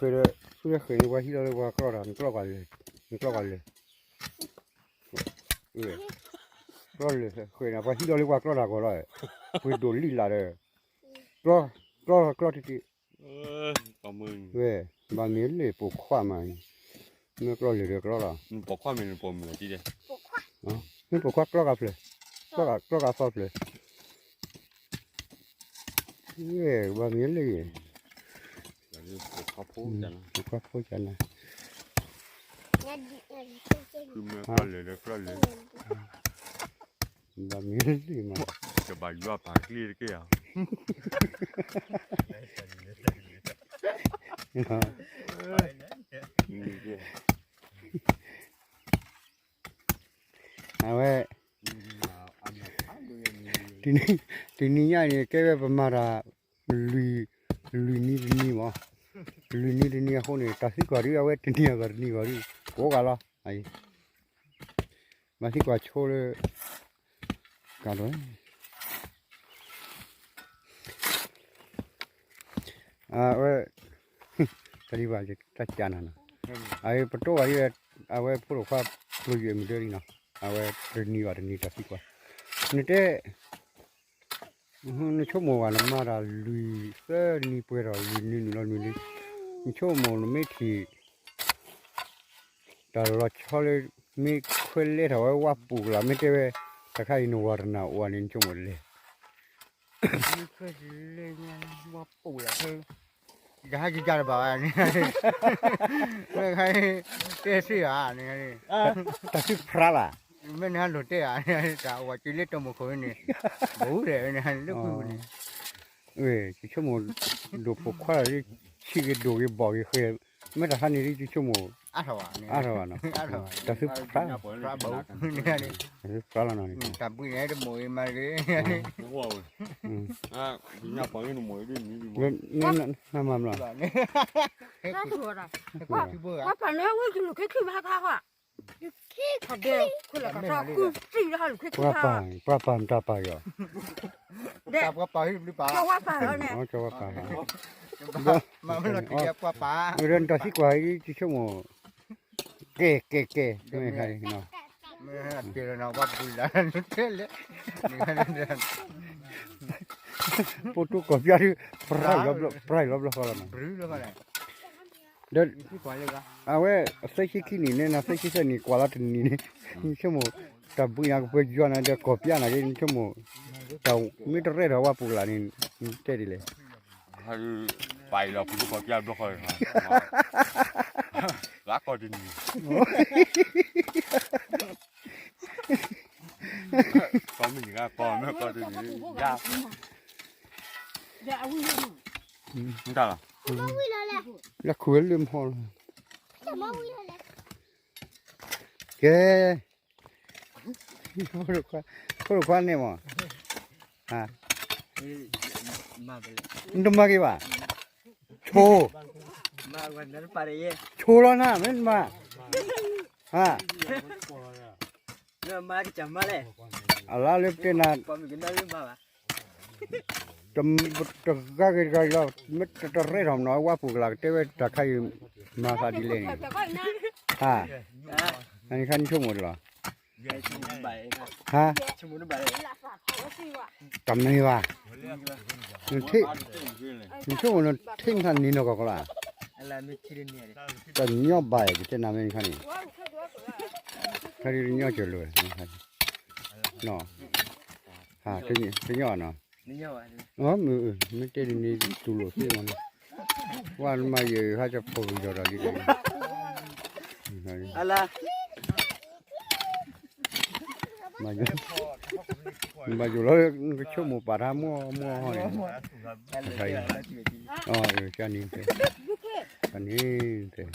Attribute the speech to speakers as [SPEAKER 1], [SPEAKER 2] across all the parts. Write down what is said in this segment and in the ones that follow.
[SPEAKER 1] khơi qua hi lo qua cọ ra cọ qua le cọ le khơi na qua hi lo qua cọ ra qua rồi khơi đồ lì là đấy cọ thì
[SPEAKER 2] cảm ơn
[SPEAKER 1] về mà miếng để bổ khoa mà nó cọ le được cọ ra
[SPEAKER 2] bỏ khoa mình bỏ mình là gì đấy
[SPEAKER 1] nó bổ khoa cọ gặp le cọ gặp phật le về mà miếngเลย
[SPEAKER 2] ข้าวโพดจัง
[SPEAKER 1] ก็พูดกันนะ
[SPEAKER 2] คือมันก็เลย
[SPEAKER 1] แบบนี้สิมา
[SPEAKER 2] จะบายว่าปากกลีดกี่อ่ะ
[SPEAKER 1] เอาไว้ทีนี้ยังเนี่ยแกแบบประมาณลุยนี่มั้งลุยนี่เขาเนี่ยตัดสินกว่าที่เอาไว้ทีนี้ก็นี่ก็ที่โก้กันละไอ้มาที่กว่าโชว์เลยกันเลยเอาไว้ตอนนี้ว่าจะตัดจานนะไอ้ประตูไอ้เอาไว้พูดว่าลุยมีเรื่องนะเอาไว้นี่ว่านี่ตัดสินกว่านี่เต้นี่ชั่วโมงวันมาราลุยเส้นนี่เปิดเราลุยนี่เราลุยนี่ชั่วโมงไม่ทีแต่เราชอบเลยมีคนเล่นเอาไว้ว่าปลูกละไม่ได้เว้ยแต่ใครนูวาร์นาวันนี้ชั่วโมงเลย
[SPEAKER 3] มีคนเล่นว่าปลูกละคือจะให้กินจานบ่าวนี่ไม่ให้เตี้ยสิอ่ะนี่
[SPEAKER 1] แต่ที่พระล่ะ
[SPEAKER 3] ไม่น่าหลุดเตี้ยนี่แต่ว่าจีเล็กตัวมุขนี่บู๊เลยนี่ลูกกูนี่
[SPEAKER 1] ชั่วโมงดูปลูกข้าวที่ชี้กันดูยังบอกยังเคยไม่แต่ท่านนี้ที่ชั่วโมง
[SPEAKER 3] อาถวานี่
[SPEAKER 1] อาถวานะแต่ที่พระ
[SPEAKER 3] บู๊นี่
[SPEAKER 1] ที่พระแล้วนี่
[SPEAKER 3] แต่ปุ้ยเนี่ยจะมวยมาเลย
[SPEAKER 2] นี่ว้าวกินยาปองยังหนุ่มมวยด้วยนี่
[SPEAKER 1] นี่น้ำมันหรอ
[SPEAKER 4] 那说了，我本来我就是开马卡话，他的快来个啥，กู自己还是开
[SPEAKER 1] ปลาตาปลาอยู่
[SPEAKER 3] จับกระเป๋าหรือเปล่า
[SPEAKER 4] 叫我办了呢。
[SPEAKER 1] 叫我ปลา
[SPEAKER 3] มาไม่รู้จับกระเป๋า
[SPEAKER 1] เรื่องตัดสินกว่าที่ชั่วโมงเก๋ไม่ใช่เนาะ
[SPEAKER 3] ไม่เจอเราว่าปุ้ยแล้วนุ่นเท่เลยนี่กัน
[SPEAKER 1] ปุ๊ตุก็พี่ที่ปลายรอบเขาแล้วนะ
[SPEAKER 3] ปลื้มแล้วกัน
[SPEAKER 1] เดิน
[SPEAKER 3] ที่กว่าเลยก็
[SPEAKER 1] เอาไว้ใส่ขี้นี่เนี่ยนะใส่ขี้เส้นนี่กว่าละทีนี่นี่ชั่วโมงแต่บุญยังไปย้อนนะเดี๋ยวกบยานะเดี๋ยวชั่วโมงแต่ไม่ต้องเรียกว่าปลูกละนี่เจ๋ดีเลย
[SPEAKER 2] ให้ไปเราพูดกับยาด้วยกันรักก็ดีก็มีก็ปอนก็ดียาไม่ได้หรอ
[SPEAKER 1] แล้วคุยลืมพอแกพูดควันเนี่ยมั้งฮะมันต้องมากี่บาทโชว์
[SPEAKER 3] มาวันนั้นไปเลย
[SPEAKER 1] โชว์แล้วนะมันมาฮะ
[SPEAKER 3] มาที่จำมาเลย
[SPEAKER 1] อะไรเล็บเต้นนะ
[SPEAKER 3] ปอมกินได้หรือเปล่า
[SPEAKER 1] จำก็เราไม่จะเรียกทำน้อยว่าปลูกหลักเทวดาใครมาคาดีเลยฮะอันนี้ขั้นชั่วโมงเหรอฮะ
[SPEAKER 3] ชั่วโมงไป
[SPEAKER 1] จำไม่ว่าที่ชั่วโมงนั้นทิ้งทันนี่นกก็ล่ะ
[SPEAKER 3] อะไรไม่คิดเนี่ย
[SPEAKER 1] แต่เงียบไปจะนำเป็นขั้นนี้ขั้นนี้เงียบจุดเลยนะครับเนาะฮะที่เงียบเนาะ
[SPEAKER 3] นี่เนาะ
[SPEAKER 1] อ๋อไม่เจอนี่ตัวลูกที่มันวันมาเยอะเขาจะพูดจอดีเลย
[SPEAKER 3] อะไร
[SPEAKER 1] มาอยู่แล้วชั่วโมงป่ามั่วใช่อ๋อแค่นี้เองอันนี้เอง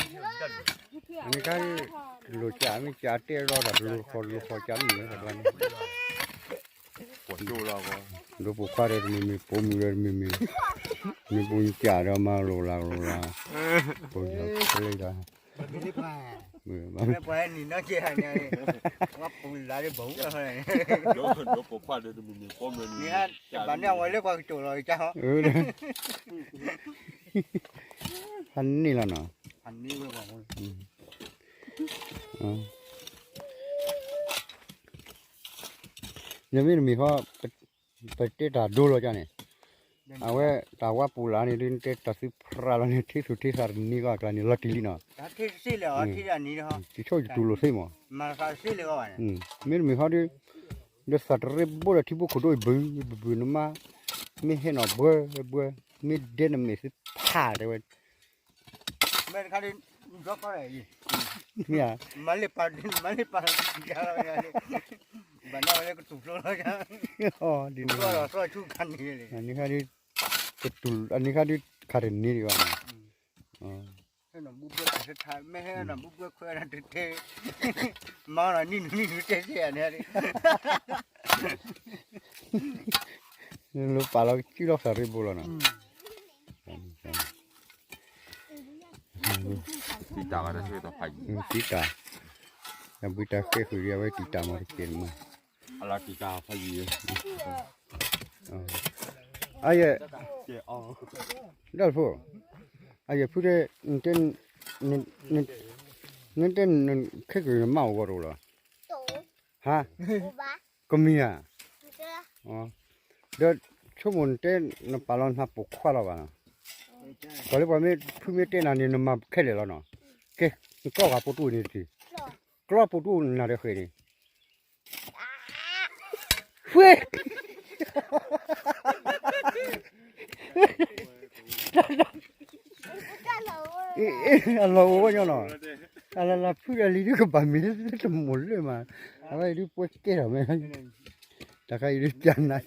[SPEAKER 1] อันนี้ก็ลูกจ้าไม่จ้าเตี้ยรอแบบลูกเขาจ้ามีเหมือนกัน
[SPEAKER 2] ปวดดูเราก็
[SPEAKER 1] ดูปุ๊บก็เลยมีปุ่มเลยมีปุ่มจ่าเรามาโลลาปุ่มเลยจ้า
[SPEAKER 3] ไม่ไปนี่น่าเชื่อเนี่ยว่าปุ่มลายบุ๋มอะไร
[SPEAKER 2] ดูปุ๊บก็เลยมีปุ่มเลย
[SPEAKER 3] เนี่ยบ้านเนี่ยวันเรียกว่าจุดลอยจ้า
[SPEAKER 1] พันนี่แล้วเนาะ
[SPEAKER 3] พันนี้เว้ยบอกว่า
[SPEAKER 1] อ๋อยังไม่มีข้อไปเตะตาดูเลยจ้ะเนี่ยเอาไว้ตาว่าปูหลานี่ดินเตะตาสิพระแล้วนี่ที่สุดที่สารนี่ก็กลายนี่ลักกี้เนาะ
[SPEAKER 3] ที่สิเลยอ่ะที่อันนี้เนาะ
[SPEAKER 1] ที่ช่วยดูโลใช่มั้ย
[SPEAKER 3] มาค่ะสิเลยก็ว่าเนี่ย
[SPEAKER 1] ไม่มีข้อที่เดี๋ยวสัตว์เรียบบุระที่บุกขดอยบึ้นมาไม่เห็นออกเบื่อไม่เด่นไม่สิผ่าเลยเว้ย
[SPEAKER 3] แม่ค่ะดิก็ก็เลย
[SPEAKER 1] เนี่ย
[SPEAKER 3] มาเลยปาจ้าเลยบ้านเราเลยก็ถูกแล้วจ้า
[SPEAKER 1] อ๋อดิน
[SPEAKER 3] ก็เราก็ชูพันนี่เลย
[SPEAKER 1] อันนี้ข้าที่กระตุลอันนี้ข้าที่ขาดนี่ดีกว่าอ๋อ
[SPEAKER 3] ให้หนุ่มบุ้เบิ้ลสุดท้ายไม่ให้หนุ่มบุ้เบิ้ลคุยกันเท่มาหน่อยนี่เท่เนี่ยดิ
[SPEAKER 1] ลูกปลาเราขี้เราสารีบุลนะ
[SPEAKER 2] ตีตาก็ได้ช่วยต่อไป
[SPEAKER 1] ตีตาแต่บุตรแค่คุยเอาไว้ตีตามาเขียนมา
[SPEAKER 2] อะไรตีตาพยี
[SPEAKER 1] ไอ้เหี้ย
[SPEAKER 2] เจ้าอ๋อ
[SPEAKER 1] เดี๋ยวพูดไอ้เหี้ยพูดได้เต้นนั่นเต้นแค่คุยเมาก็รู้ละฮะก็มีอ่ะอ๋อเดี๋ยวชั่วโมงเต้นน้ำปลาร้อนมาปลุกข้าวเราบ้างก็เลยว่าไม่พูดไม่เต้นอันนี้น้ำมาแค่เลยแล้วเนาะแค่ก็กับปูตูนี่สิก็ปูตูน่าจะเคยนี่เฟ้ยอะไรวะเนี่ยเนาะอะไรล่ะพูดอะไรนี่ก็บ้ามีจะหมดเลยมาอะไรนี่ปวดแก่ไหมแต่ใครนี่จันนะ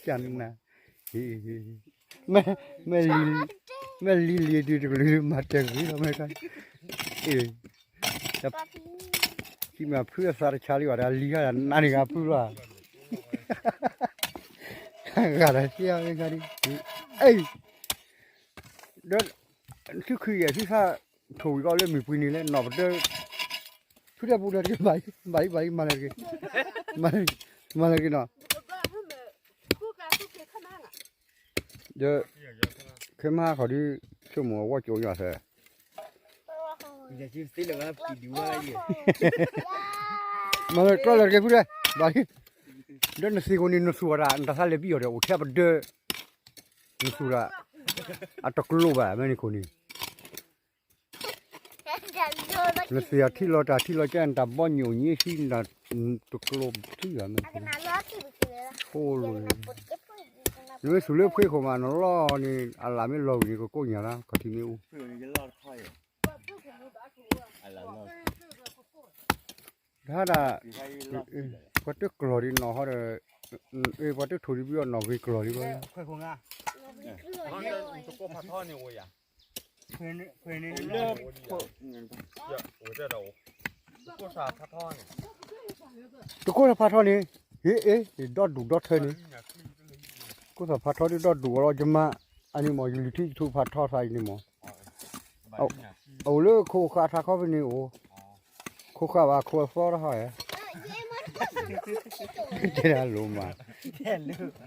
[SPEAKER 1] แม่ลีดีดีเลยมาจากนี่ทำไมกันแต่ที่มาเพื่อสารชาลีว่าลีกันนั่นก็เพื่อกันเสียไม่กันเอ้ยเดี๋ยวที่คืออย่างที่ข้าถูกก็เล่นมีปืนนี่แหละหนอบเด้อทุกอย่างพูดอะไรใบมาเลยกันมาเลยกันเนาะเดี๋ยวขึ้นมาเขาที่ชั่วโมงว่าโจยอดเลย
[SPEAKER 3] อย่าชื่อสิเลยว่าปีดูอะไรอยู่
[SPEAKER 1] มาเลยก็เลยกันพูดเลยบายเดี๋ยวนั่นสิคนนี้นั่นสุราอันตรายเลยพี่เดี๋ยวอุทยานเด้อนั่นสุราอัตตกลูบะไม่นี่คนนี้นั่นเสียที่เราแจ้งตาบ้านอยู่นี่สินั่นตกลูที่อ่ะมันโอ้เลยนี่สุเลือกเพื่อเข้ามาเนาะล้อนี่อะไรไม่รู้นี่ก็โกงอย่างละก็ที่ไม่รู้
[SPEAKER 2] เพื่อนจะรอดค่อยอะไรรอด
[SPEAKER 1] ถ้าได้
[SPEAKER 2] ตีให้รอด
[SPEAKER 1] ก็ตึกกลอดีเนาะเขาเลยก็ตึกถูดีพี่ว่าเนาะก็กลอดีก็
[SPEAKER 3] ค่อยคงอ่ะ
[SPEAKER 2] ตอนนี้ตะโกนพัดท่อนี่โอ้ยอ่ะ
[SPEAKER 3] เพื่อนนี่
[SPEAKER 2] เริ่มเดี๋ยวโอ้ยเดี๋ยวตะโกนสาพัดท่อนี่
[SPEAKER 1] ตัวก็พาทอนี่ดอดดูดอดเธอนี่ก็สพาทอนี่ดอดดูเราจะมาอันนี้หมออยู่ที่ถูกพาทอใส่นี่หมอเอาเลยโคขาทาเข้าไปนี่โอ้โคขาว่าโคฟอร์หอยเจ้าลูมา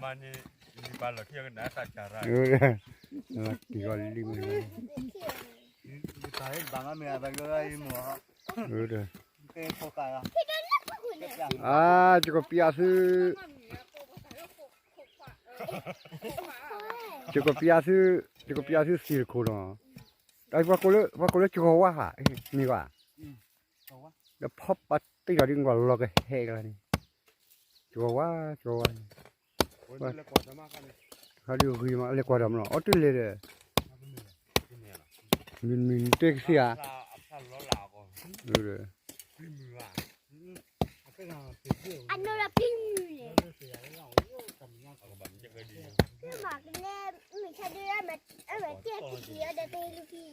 [SPEAKER 2] มันนี่มีบ้านเราเที่ยวกันนะสัตว์จาระ
[SPEAKER 1] กี่ก็ลิมเลย
[SPEAKER 3] ตายบางอ่ะมีอะไรก็ได้หมอเป็นโฟกัสอ่ะ
[SPEAKER 1] จะก็พิอาสืจะก็พิอาสืสิลโคนไอ้ว่าก็เลยจะว่าฮะนี่ว่าแล้วพอปัดตีเราดึงว่าเราก็เฮกันนี่จะว่าเขาดูคุยมาเล็กกว่าดำเนาะอ๋อตื่นเลยมินเต็กเสียเลย
[SPEAKER 5] อันนั้นละปิ้งเลยหมากเล่ไม่ใช่ด้วยมันเจ๊ขี้เกียจเด็กลูกพี่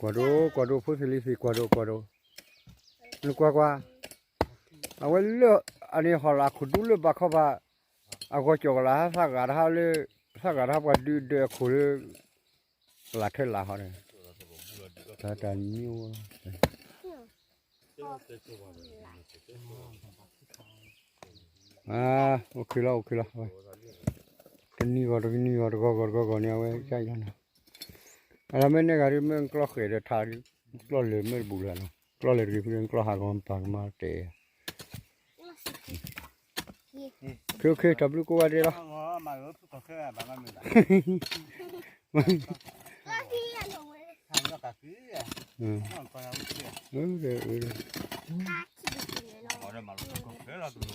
[SPEAKER 1] Cuadro, pues feliz cuadro. No cuagua. Abuelo, ani hola, kudule bakaba. Aku coba sagar apa di kule latih lah orang. Tata new. Oke lah. Ini gor ni awak cai kan. อะไรไม่เนี่ยการีมันกล้าเขยเดทารีกล้าเลยไม่บุญแล้วกล้าเลยรีเพื่อนกล้าหากอนปากมาเตะโอเคทับลูกกูว่าดีละ
[SPEAKER 3] อ๋อมาเออผู้ก่อแค่บ้านมันได้
[SPEAKER 5] ก็พี่อ่ะหนูเลย
[SPEAKER 3] ทางก็กะคืออ่ะนอนก่อนเอาเสื้อ
[SPEAKER 1] เด้อ
[SPEAKER 5] กาขี้ไปเลยเนาะ
[SPEAKER 2] 好的，马路口开了都有。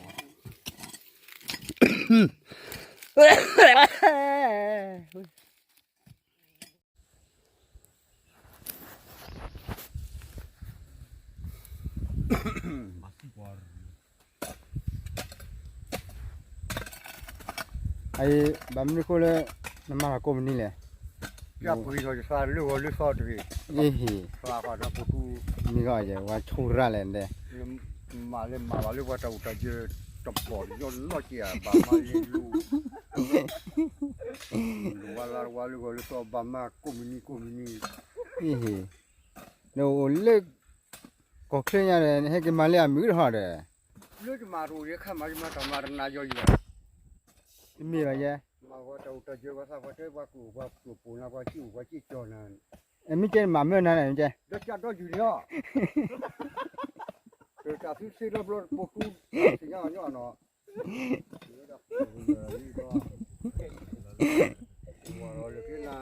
[SPEAKER 3] ไอ้บ้านมันก็เลยน้ำมันก็มันนี่แหละ
[SPEAKER 1] จะคุยด้วยสารลูกลูกสาวด้วย
[SPEAKER 3] เอ้ย
[SPEAKER 1] สาวก็จะพูด
[SPEAKER 3] มีก็จะว่าชูระเลยเนี่ย
[SPEAKER 1] มาเลยมาว่าลูกว่าจะอุตส่าห์จับปอดย้อนล้อเจียบ้ามาเลี้ยงลูกว่าลูกว่าลูกสาวบ้ามาคุมินี
[SPEAKER 3] เอ้ยเดี๋ยวเล็กก็เคลื่อนยังไงให้กินมาเลยมีหรอเด้อ
[SPEAKER 1] ลูกมารู้ยังข้ามาจะมาทำมาหน้าย่อย
[SPEAKER 3] มีอะไร
[SPEAKER 1] มาว่าจะอุตส่าห์ว่าสักว่าเจ้าว่ากูปูนว่าจิ้วจอนั่น
[SPEAKER 3] เอ็มมีเจนมาเมื่อนั้นเองเจ้
[SPEAKER 1] เด็กจัดด้วยอยู่เนี่ยเด็กจัดที่ซื้อรถปุ๊บสิ่งอย่างนี้เนาะว่าเราเลยกินนะ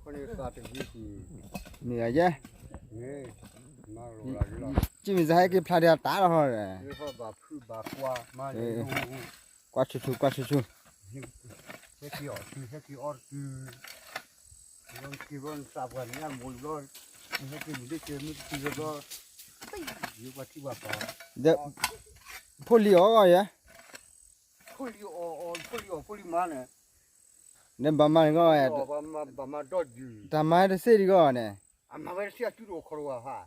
[SPEAKER 1] คนนี้สัตว์ที่ที่
[SPEAKER 3] มีอะไร
[SPEAKER 1] เนี่ยมารู้ละอยู่ละ
[SPEAKER 3] จิมีจะให้กินพลาเดียตาหรอเด้อ
[SPEAKER 1] นี่เขาบาพื้บากว่ามาเลย
[SPEAKER 3] กว่าชูกว่าชู
[SPEAKER 1] เฮ็ดกี่ออดคือวันกี่วันสับกันงานมุลร้อยเฮ็ดกี่มื้อเจอมื้อที่ก็อยู่ว่าที่ว่าปอ
[SPEAKER 3] เดี๋ยวพูดเลี้ยวก็ยัง
[SPEAKER 1] พูลิมาเนี่ย
[SPEAKER 3] เนี่ยบ้านมันก็
[SPEAKER 1] บามาดอดอยู่
[SPEAKER 3] ทำไมได้เสียดีก็เนี่ย
[SPEAKER 1] อามาเวรเสียจุดโอครัวฮะ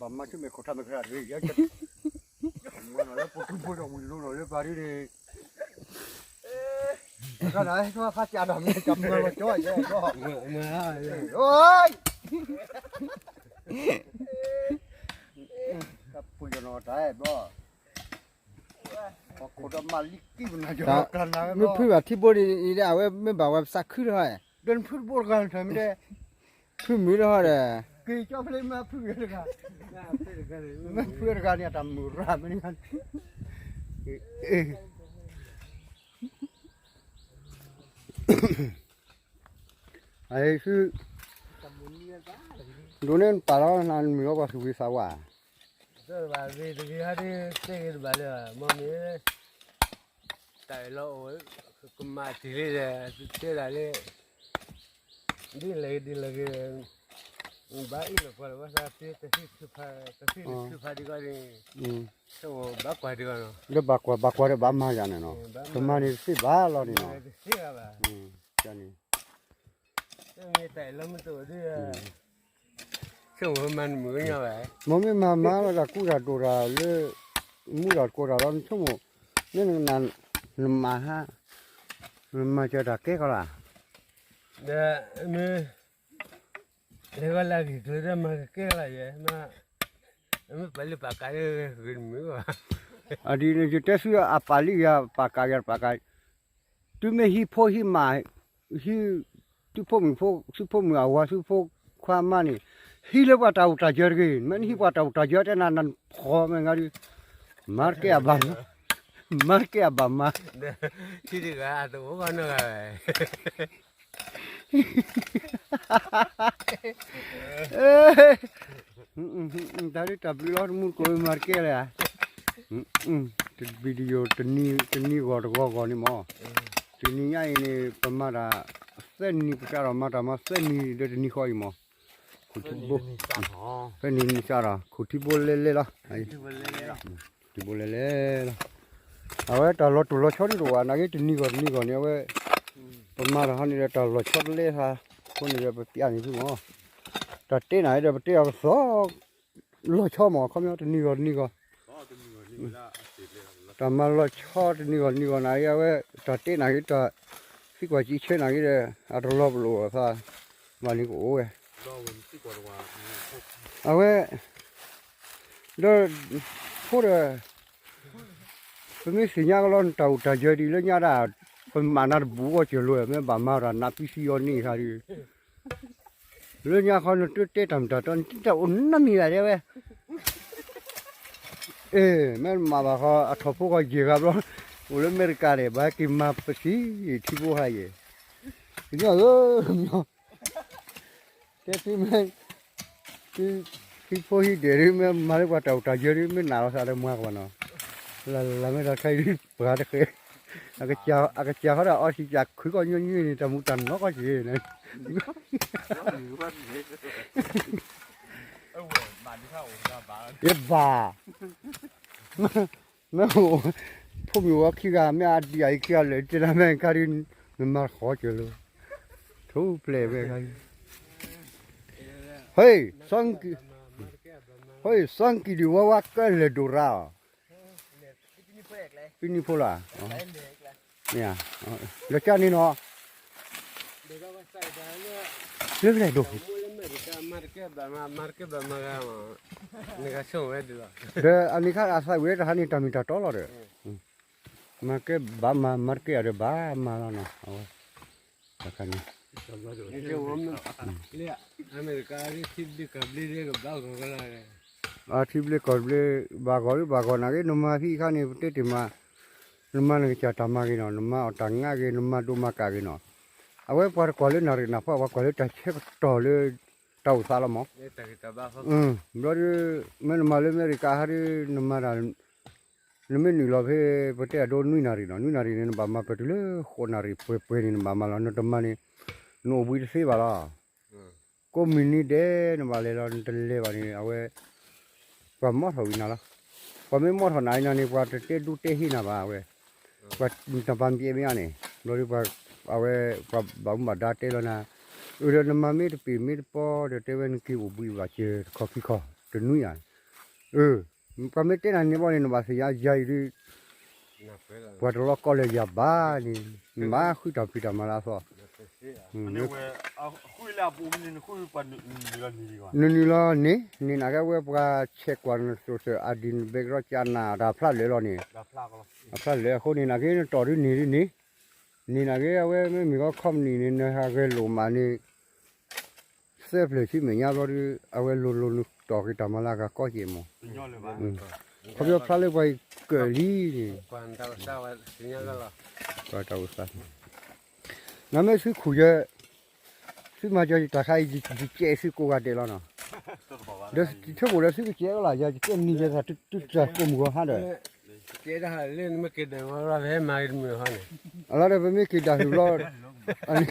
[SPEAKER 1] บามาช่วยmeขอทำไม่กระดิ่งยังจะมันอะไรปุ๊บปุ๊บมันรู้เลยบารีเลยก็ได้ก็ข้าจะทำเนี่ยจำเงินมาจ่อยเนี่ยก็โอ้ยกับปุยนอได้บ่พอคนมาลิกิมันจะกันนะ
[SPEAKER 3] ไม่พูดว่าที่บริอีเดียเว้ไม่บอกว่าสักขึ้นเลย
[SPEAKER 1] เดินฟุตบอลกันทำไม่ได้
[SPEAKER 3] พูดมีหรอเด้อ
[SPEAKER 1] กี่เจ้าเพลงมาพูดเลยกันไม่พูดกันเนี่ยทำมือรามันกันไอ้คือดูเนี่ยปลาเรานานมีว่าสุวิสาวะ
[SPEAKER 6] 这把这个还得这个把了，妈咪带了我干嘛地里的，这来的，地来个，把一了过来，我说这是吃饭，这是吃饭这个人，是我把管这个呢，
[SPEAKER 1] เดี๋ยวบักว่าเดี๋ยวบ้ามาจานเนาะสมัยนี้สิบ้าเราเนี่ย
[SPEAKER 6] 是个吧，
[SPEAKER 1] จานนี้
[SPEAKER 6] 这没带那么多的，是我们没有呗，
[SPEAKER 1] มอมมาแล้วกูจะดูราเลยมูรากูราเราชั่วโมงนี่นั่นมาฮะมาจะดักเก๊กละ
[SPEAKER 6] 那没，那个那个这嘛给了也嘛，没把你把干的给没有啊。
[SPEAKER 1] อดีตจะซื้ออาปาลียาปากายตุเมฮิโพฮิมาฮิตุพมึงพกสุพมึงอาวาสุพกความมานี่ฮิเลว่าตาอุตาเจอร์กินมันฮิว่าตาอุตาเจอร์แต่นั่นพอมันก็ดิมาร์เกะบัมมา
[SPEAKER 6] 这个啊，都我那个呗。
[SPEAKER 1] dari tablo mu ko marke la video tni go ni mo tni ya ini pamara seni putara mata ma seni de ni khoi mo khutibo seni ni sara khutibo le la ai khutibo le la awe ta lo tu lo chori ro na ge tni go ni awe pamara hani ta lo chot le ha ko ni be pia ni mo ta te na de te so lo cho mo không nhớ ni go ta mà lo cho ni go na ya we ta te na cái ta khi qua chỉ chơi na cái de a lo lo sa mà ni ko we a we lo po de mi si nya lo ta je di lo nya da phần mà nó bú có chiều lùi mấy bà mà là nạp phi on đi sao đi lưỡi nhà con nó tết tầm trà tròn chín trà ổn lắm như vậy đấy ê mấy mà bà họ thọ phụ có gì gặp đó ủa America này bà kim mà bác sĩ thì bố hay vậy nhớ nhớ thế thì mấy cái phôi để đi mấy mà lấy qua tàu trà dưới đi mấy nào sao được mua qua nó là mấy ta thấy đi bữa đó cái cha họ đã ở thì giặc khử con như này trong một tuần nó có gì này cái bà nó phô biểu khi ra mấy anh đi ai kia lấy trên mấy cái đi mà khó chịu luôn thú plei về cái hey sang kỳ đi qua cái lệ đồ ra pini pula nè nó cho nên nó nước này đủ rồi anh ấy khác asa vậy là anh ta mình ta to rồi mà cái bà mà market ở bà mà nó nè cái này thì bਲੇ còn bhle bà gọi là cái nôm mà phi khăn này tết thì mà nôm mà cái chả tham cái nó nôm mà ở tang cái nôm mà đồ mà cái nó à vậy par coi lên nari napa và coi lên ta check to lên tàu sao mà rồi mình mà lên này cái hari nôm mà là nôm mình lo về bữa tiệc đồ nuôi nari nên bà mà bữa tiệc khô nari bữa nên bà mà là nó tầm này nó bui xí bà la có mini đê nó bà lấy là tele bà này à vậy và mót hồi nào đó và mấy mót hồi này này và tết đu tết hi nào bà vậy và tầm ban bia mấy anh này rồi và à vậy và bấm bà đa tết rồi nè rồi nó mà mấy cái mấy po để tết bên kia bui và chơi coffee co từ núi à và mấy tết này bao nhiêu nó bà sẽ dạy đi và rồi có lấy giá ba đi mà khui tàu phi tàu mà là sao
[SPEAKER 2] anh ấy khui là bùn nên khui phần nửa
[SPEAKER 1] nini lo ni nina cái web cái check quan số số adin background chana đã phát lấy lo ni phát lấy khô nina cái nó trò đi nina cái web mấy mình có không nina cái lô mà ni xếp lấy chứ mình nhau rồi web lô trò cái tầm là có gì mà không biết phát lấy vậy cái gì ni quan tàu sao nãy mấy sự khui sự mà cho ta khai gì chế sự cố gắng để lo nào đó thứ bộ đó sự chế là giờ cái ni giờ tu giờ cũng có hết rồi
[SPEAKER 6] chế đó lên mấy cái đó là về mai mới hết này
[SPEAKER 1] là đó mấy cái đó lo anh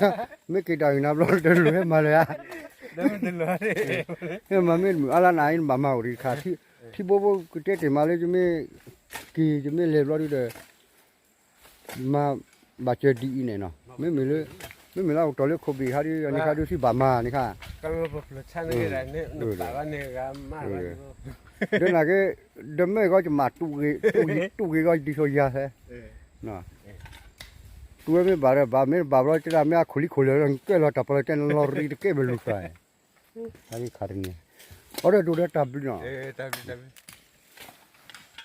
[SPEAKER 1] mấy cái đó nó lo được rồi mà rồi à nhưng mà mình ala này bà mau đi khá thì bố cái tết thì mà lấy cho mấy kỳ cho mấy lề lo đi rồi mà bà chơi đi này nó mấy mình lao trò lướt bị hai đứa anh khai đứa thì bà mà này khai
[SPEAKER 6] cái mà bật chăn cái này nó bảo cái này cái mà
[SPEAKER 1] đây là cái đâm mấy gói cho mặt tu cái gói đi thôi ra thế nè tu mấy bà lo cho làm mấy kholi rồi cái lo tập lo trên lo ri cái bên lúc này hay khát này ở đây đồ đó tập đi nó